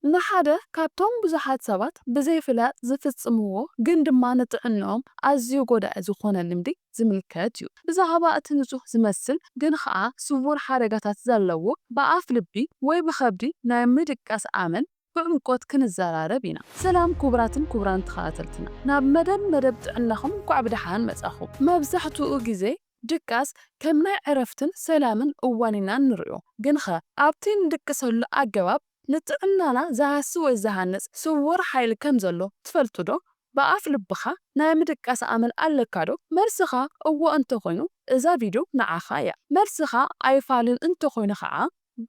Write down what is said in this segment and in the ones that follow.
ንሓደ ካብቶም ብዙሓት ሰባት ብዘይፍላጥ ዝፍጽምዎ ግን ድማ ንጥዕንኦም ኣዝዩ ጎዳኢ ዝኾነ ልምዲ ዝምልከት እዩ። ብዛዕባ እቲ ንጹህ ዝመስል ግን ከዓ ስውር ሓደጋታት ዘለዎ ብኣፍ ልቢ ወይ ብከብዲ ናይ ምድቃስ ኣመል ብዕምቆት ክንዘራረብ ኢና። ሰላም ክቡራትን ክቡራን ተኸታተልትና ናብ መደብ ጥዕናኹም እንኳዕ ብደሓን መጻኹም። መብዛሕትኡ ግዜ ድቃስ ከም ናይ ዕረፍትን ሰላምን እዋን ኢና ንሪኦ። ግን ኸ ኣብቲ ንድቅሰሉ ኣገባብ ንጥዕናና ዝሃስብ ወይ ዝሃንጽ ስውር ሓይሊ ከም ዘሎ ትፈልጡ ዶ? ብኣፍ ልብኻ ናይ ምድቃስ ኣመል ኣለካ ዶ? መልስኻ እዎ እንተኾይኑ እዛ ቪድዮ ንዓኻ እያ። መልስኻ ኣይፋልን እንተኾይኑ ከዓ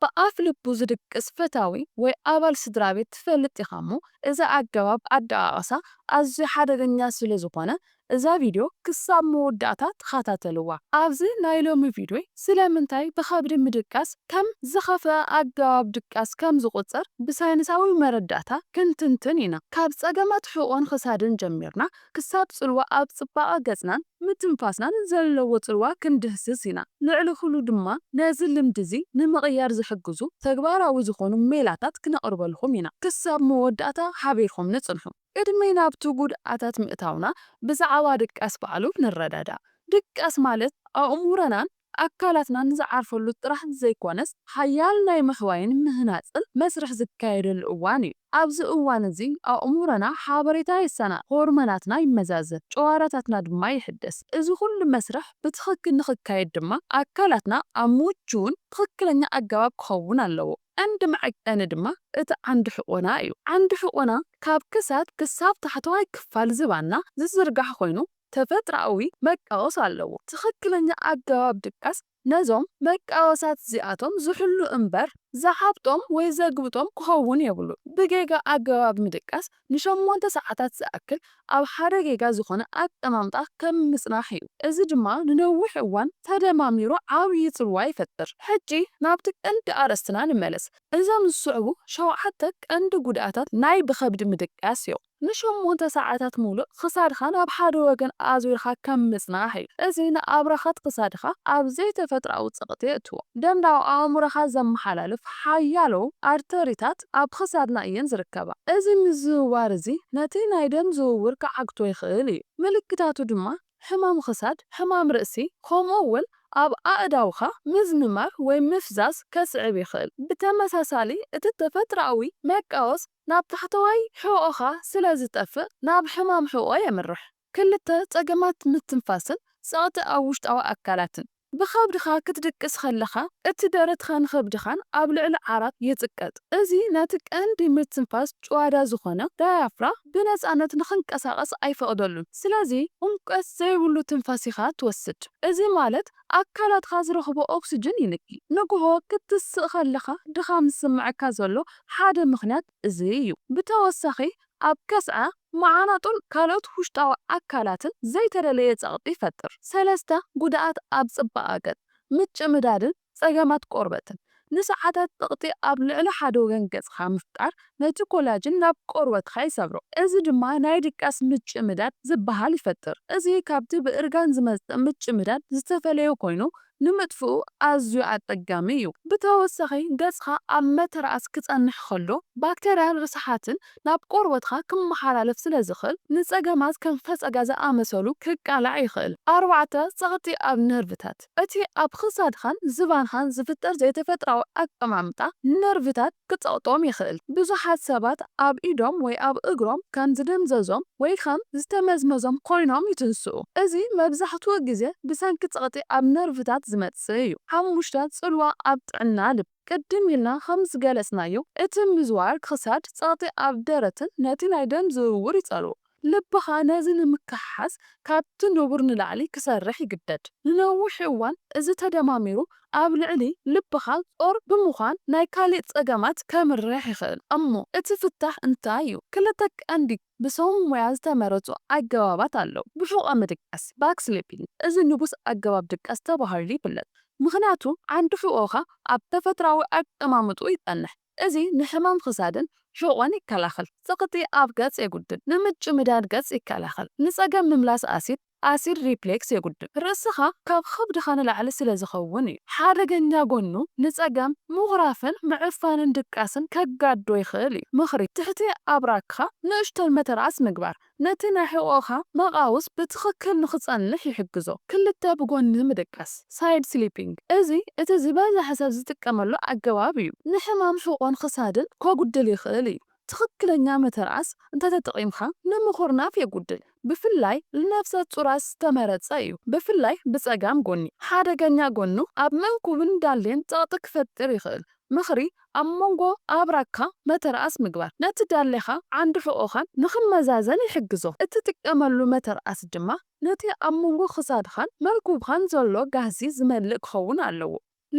ብኣፍ ልቡ ዝድቅስ ፈታዊ ወይ ኣባል ስድራ ቤት ትፈልጥ ኢኻ እሞ እዚ ኣገባብ ኣደቃቕሳ ኣዝዩ ሓደገኛ ስለ ዝኾነ እዛ ቪድዮ ክሳብ መወዳእታ ተኸታተልዋ። ኣብዚ ናይ ሎሚ ቪድዮ ስለምንታይ ብከብዲ ምድቃስ ከም ዝኸፍአ ኣገባብ ድቃስ ከም ዝቁፀር ብሳይንሳዊ መረዳእታ ክንትንትን ኢና። ካብ ፀገማት ሕቖን ክሳድን ጀሚርና ክሳብ ጽልዋ ኣብ ጽባቐ ገጽናን ምትንፋስናን ዘለዎ ጽልዋ ክንድህስስ ኢና። ልዕሊ ኩሉ ድማ ነዚ ልምዲ እዚ ንምቕያር ዝሕግዙ ተግባራዊ ዝኾኑ ሜላታት ክነቕርበልኩም ኢና። ክሳብ መወዳእታ ሓቢርኩም ንጽንሑ። ቅድሚ ናብቲ ጉድኣታት ምእታውና ብዛዕባ ድቃስ በዓሉ ንረዳዳ። ድቃስ ማለት ኣእሙሮናን ኣካላትናን ዝዓርፈሉ ጥራሕ ዘይኮነስ ሓያል ናይ ምሕዋይን ምህናፅን መስርሕ ዝካየደሉ እዋን እዩ። ኣብዚ እዋን እዚ ኣእሙሮና ሓበሬታ ይሰናዕ፣ ሆርሞናትና ይመዛዘን፣ ጨዋራታትና ድማ ይሕደስ። እዚ ኩሉ መስርሕ ብትኽክል ንኽካየድ ድማ ኣካላትና ኣብ ምቹውን ትኽክለኛ ኣገባብ ክኸውን ኣለዎ። ዓንዲ መዐቀኒ ድማ እቲ ዓንዲ ሕቖና እዩ። ዓንዲ ሕቖና ካብ ክሳድ ክሳብ ታሕተዋይ ክፋል ዝባና ዝዝርጋሕ ኮይኑ ተፈጥራዊ መቃወስ ኣለዎ። ትኽክለኛ ኣገባብ ድቃስ ነዞም መቃወሳት እዚኣቶም ዝሕሉ እምበር ዝሓብጦም ወይ ዘግብጦም ክኸውን የብሉ። ብጌጋ ኣገባብ ምድቃስ ን8 ሰዓታት ዝኣክል ኣብ ሓደ ጌጋ ዝኾነ ኣቀማምጣ ከም ምጽናሕ እዩ። እዚ ድማ ንነዊሕ እዋን ተደማሚሩ ዓብዪ ጽልዋ ይፈጥር። ሕጂ ናብቲ ቀንዲ ኣርእስትና ንመለስ። እዞም ዝስዕቡ 7 ቀንዲ ጉድኣታት ናይ ብከብዲ ምድቃስ እዮም። ን8 ሰዓታት ሙሉእ ክሳድኻ ናብ ሓደ ወገን ኣዙርካ ከም ምጽናሕ እዩ። እዚ ንኣብረኻት ክሳድኻ ኣብ ዘይተፈጥራዊ ፀቕጢ የእትዎ። ደም ናብ ኣእሙሮኻ ዘመሓላልፍ ሓያሎ ኣርተሪታት ኣብ ክሳድና እየን ዝርከባ። እዚ ምዝውዋር እዚ ነቲ ናይ ደም ዝውውር ክዓግቶ ይኽእል እዩ። ምልክታቱ ድማ ሕማም ክሳድ፣ ሕማም ርእሲ፣ ከምኡ'ውን ኣብ ኣእዳውኻ ምዝምማር ወይ ምፍዛዝ ከስዕብ ይኽእል። ብተመሳሳሊ እቲ ተፈጥራዊ መቃወስ ናብ ታሕተዋይ ሕቖኻ ስለ ዝጠፍእ ናብ ሕማም ሕቖ የምርሕ። ክልተ ፀገማት ምትንፋስን ፀቕጢ ኣብ ውሽጣዊ ኣካላትን። ብከብድኻ ክትድቅስ ከለኻ እቲ ደረትኻን ከብድኻን ኣብ ልዕሊ ዓራት ይጽቀጥ። እዚ ነቲ ቀንዲ ምትንፋስ ጭዋዳ ዝኾነ ዳያፍራ ብነፃነት ንኽንቀሳቐስ ኣይፈቕደሉን። ስለዚ ዑምቀት ዘይብሉ ትንፋስ ኢኻ ትወስድ። እዚ ማለት ኣካላትካ ዝረኽቦ ኦክሲጅን ይንቂ። ንግሆ ክትስቕ ከለኻ ድኻም ዝስምዓካ ዘሎ ሓደ ምኽንያት እዚ እዩ። ብተወሳኺ ኣብ ከስዓ መዓናጡን ካልኦት ውሽጣዊ ኣካላትን ዘይተደለየ ፀቕጢ ይፈጥር። 3 ጉድኣት ኣብ ጽባቐ ገጽ፣ ምጭምዳድን ፀገማት ቆርበትን። ንሰዓታት ፀቕጢ ኣብ ልዕሊ ሓደ ወገን ገጽካ ምፍጣር ነቲ ኮላጅን ናብ ቆርበትካ ይሰብሮ። እዚ ድማ ናይ ድቃስ ምጭምዳድ ዝበሃል ይፈጥር። እዚ ካብቲ ብእርጋን ዝመጽእ ምጭምዳድ ዝተፈለየ ኮይኑ ንምጥፍኡ ኣዝዩ ኣጸጋሚ እዩ። ብተወሳኺ ገጽካ ኣብ መተርኣስ ክጸንሕ ከሎ ባክቴርያን ርስሓትን ናብ ቆርበትካ ክመሓላለፍ ስለ ዝኽእል ንጸገማት ከም ፈጸጋ ዝኣመሰሉ ክቃላዕ ይኽእል። 4 ፀቕጢ ኣብ ነርቭታት። እቲ ኣብ ክሳድኻን ዝባንኻን ዝፍጠር ዘይተፈጥራዊ ኣቀማምጣ ነርቭታት ክጸቕጦም ይኽእል። ብዙሓት ሰባት ኣብ ኢዶም ወይ ኣብ እግሮም ከም ዝድምዘዞም ወይ ከም ዝተመዝመዞም ኮይኖም ይትንስኡ። እዚ መብዛሕትኡ ግዜ ብሰንኪ ፀቕጢ ኣብ ነርቭታት ዝመጽእ እዩ። 5 ጽልዋ ኣብ ጥዕና ልብ። ቅድም ኢልና ከም ዝገለጽናዮ እቲ ምዝዋር ክሳድ ፀቕጢ ኣብ ደረትን ነቲ ናይ ደም ዝውውር ይጸልዎ። ልብኻ ነዚ ንምክሕሓስ ካብቲ ንቡር ንላዕሊ ክሰርሕ ይግደድ። ንነዊሕ እዋን እዚ ተደማሚሩ ኣብ ልዕሊ ልብኻ ጦር ብምዃን ናይ ካልእ ፀገማት ከምርሕ ይኽእል። እሞ እቲ ፍታሕ እንታይ እዩ? 2 ቀንዲ ብሰም ሞያ ዝተመረፁ ኣገባባት ኣለዉ። ብሕቖ ምድቃስ ባክስሊፒንግ። እዚ ንጉስ ኣገባብ ድቃስ ተባሂሉ ይፍለጥ። ምክንያቱ ዓንዲ ሕቖኻ ኣብ ተፈጥራዊ ኣቀማምጡ ይጸንሕ። እዚ ንሕማም ክሳድን ሕቖን ይከላኸል። ፀቕጢ ኣብ ገጽ የጉድል። ንምጭምዳድ ገጽ ይከላኸል። ንጸገም ምምላስ ኣሲድ ኣሲድ ሪፍሌክስ የጉድል ርእስኻ ካብ ከብድኻ ንላዕሊ ስለ ዝኸውን እዩ ሓደገኛ ጎኑ ንጸጋም ምኹራፍን ምዕፋንን ድቃስን ከጋዶ ይኽእል እዩ ምኽሪ ትሕቲ ኣብራክኻ ንእሽቶን መተርኣስ ምግባር ነቲ ናይ ሕቖኻ መቓውስ ብትኽክል ንኽጸንሕ ይሕግዞ ክልተ ብጎኒ ምድቃስ ሳይድ ስሊፒንግ እዚ እቲ ዝበዝሐ ሰብ ዝጥቀመሉ ኣገባብ እዩ ንሕማም ሕቖን ክሳድን ከጉድል ይኽእል እዩ ትኽክለኛ መተርኣስ እንተተጠቒምካ ንምኹርናፍ የጉድል ብፍላይ ልነፍሰት ጹራስ ዝተመረጸ እዩ ብፍላይ ብጸጋም ጎኒ ሓደገኛ ጎኑ ኣብ መንኩብን ዳሌን ጸቕጢ ክፈጥር ይኽእል ምኽሪ ኣብ መንጎ ኣብራክካ መተርኣስ ምግባር ነቲ ዳሌኻ ዓንዲ ሕቖኻን ንኽመዛዘን ይሕግዞ እቲ ጥቀመሉ መተርኣስ ድማ ነቲ ኣብ መንጎ ክሳድኻን መንኩብኻን ዘሎ ጋህዚ ዝመልእ ክኸውን ኣለዎ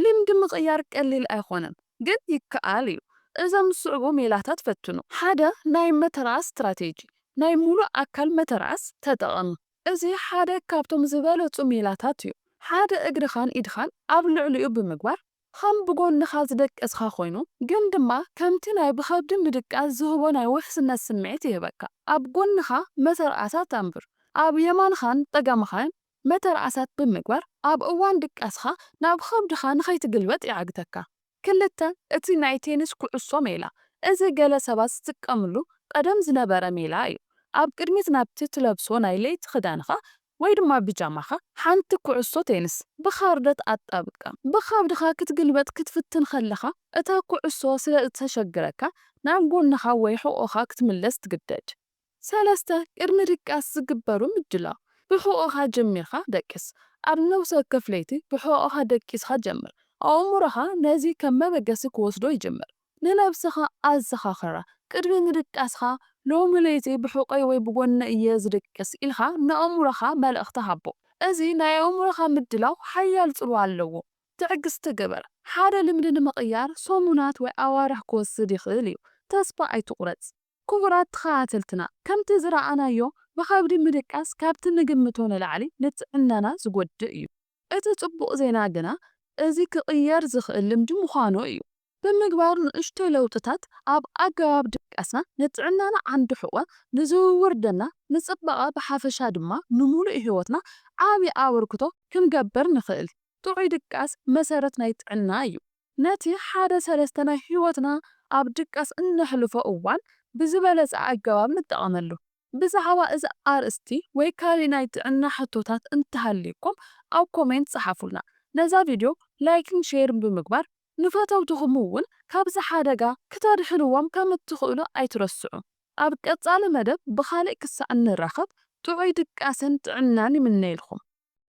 ልምዲ ምቕያር ቀሊል ኣይኾነን ግን ይከኣል እዩ እዞም ዝስዕቡ ሜላታት ፈትኑ ሓደ ናይ መተርኣስ ስትራቴጂ ናይ ሙሉእ ኣካል መተርኣስ ተጠቐሙ እዚ ሓደ ካብቶም ዝበለጹ ሜላታት እዩ ሓደ እግርኻን ኢድኻን ኣብ ልዕሊኡ ብምግባር ከም ብጎንኻ ዝደቀስኻ ኮይኑ ግን ድማ ከምቲ ናይ ብኸብዲ ምድቃስ ዝህቦ ናይ ውሕስነት ስምዒት ይህበካ ኣብ ጎንኻ መተርኣሳት ኣንብር ኣብ የማንኻን ጠጋምኻን መተርኣሳት ብምግባር ኣብ እዋን ድቃስኻ ናብ ከብድኻ ንኸይትግልበጥ ይዓግተካ ክልተ እቲ ናይ ቴኒስ ኩዕሶ ሜላ እዚ ገለ ሰባት ዝጥቀምሉ ቀደም ዝነበረ ሜላ እዩ ኣብ ቅድሚት ናብቲ ትለብሶ ናይ ለይቲ ክዳንኻ ወይ ድማ ቢጃማኻ ሓንቲ ኩዕሶ ቴኒስ ብኻርደት ኣጣብቃ ብኸብድኻ ክትግልበጥ ክትፍትን ከለኻ እታ ኩዕሶ ስለ እተሸግረካ ናብ ጎንኻ ወይ ሕቖኻ ክትምለስ ትግደድ ሰለስተ ቅድሚ ድቃስ ዝግበሩ ምድላው ብሕቖኻ ጀሚርካ ደቅስ ኣብ ነብሰ ወከፍ ለይቲ ብሕቖኻ ደቂስካ ጀምር ኣእምሮኻ ነዚ ከም መበገሲ ክወስዶ ይጀምር ንነብስኻ ኣዘኻኽራ ቅድሚ ምድቃስኻ ሎሚ ለይቲ ብሕቆይ ወይ ብጎኒ እየ ዝድቅስ ኢልኻ ንኣእምሮኻ መልእኽቲ ሃቦ እዚ ናይ ኣእምሮኻ ምድላው ሓያል ጽልዋ ኣለዎ ትዕግስቲ ግበር ሓደ ልምዲ ንምቕያር ሰሙናት ወይ ኣዋርሕ ክወስድ ይኽእል እዩ ተስፋ ኣይትቁረጽ ክቡራት ተኸታተልትና ከምቲ ዝረኣናዮ ብኸብዲ ምድቃስ ካብቲ ንግምቶ ንላዕሊ ንጥዕናና ዝጎድእ እዩ እቲ ጽቡቕ ዜና ግና እዚ ክቕየር ዝኽእል ልምዲ ምዃኑ እዩ ብምግባር ንእሽቶ ለውጥታት ኣብ ኣገባብ ድቃስና ንጥዕናና ዓንዲ ሕቖ ንዝውውር ደና ንጽባቐ ብሓፈሻ ድማ ንሙሉእ ህይወትና ዓብዪ ኣበርክቶ ክንገብር ንኽእል ጥዑይ ድቃስ መሰረት ናይ ጥዕና እዩ ነቲ ሓደ ሰለስተ ናይ ህይወትና ኣብ ድቃስ እነሕልፎ እዋን ብዝበለጸ ኣገባብ ንጠቐመሉ ብዛዕባ እዚ ኣርእስቲ ወይ ካልእ ናይ ጥዕና ሕቶታት እንተሃልይኩም ኣብ ኮሜንት ጽሓፉልና ነዛ ቪድዮ ላይክን ሼርን ብምግባር ንፈተውትኹም እውን ካብዚ ሓደጋ ክተድሕንዎም ከም እትኽእሉ ኣይትረስዑ ኣብ ቀጻሊ መደብ ብኻልእ ክሳዕ እንራኸብ ጥዑይ ድቃስን ጥዕናን ይምነይልኩም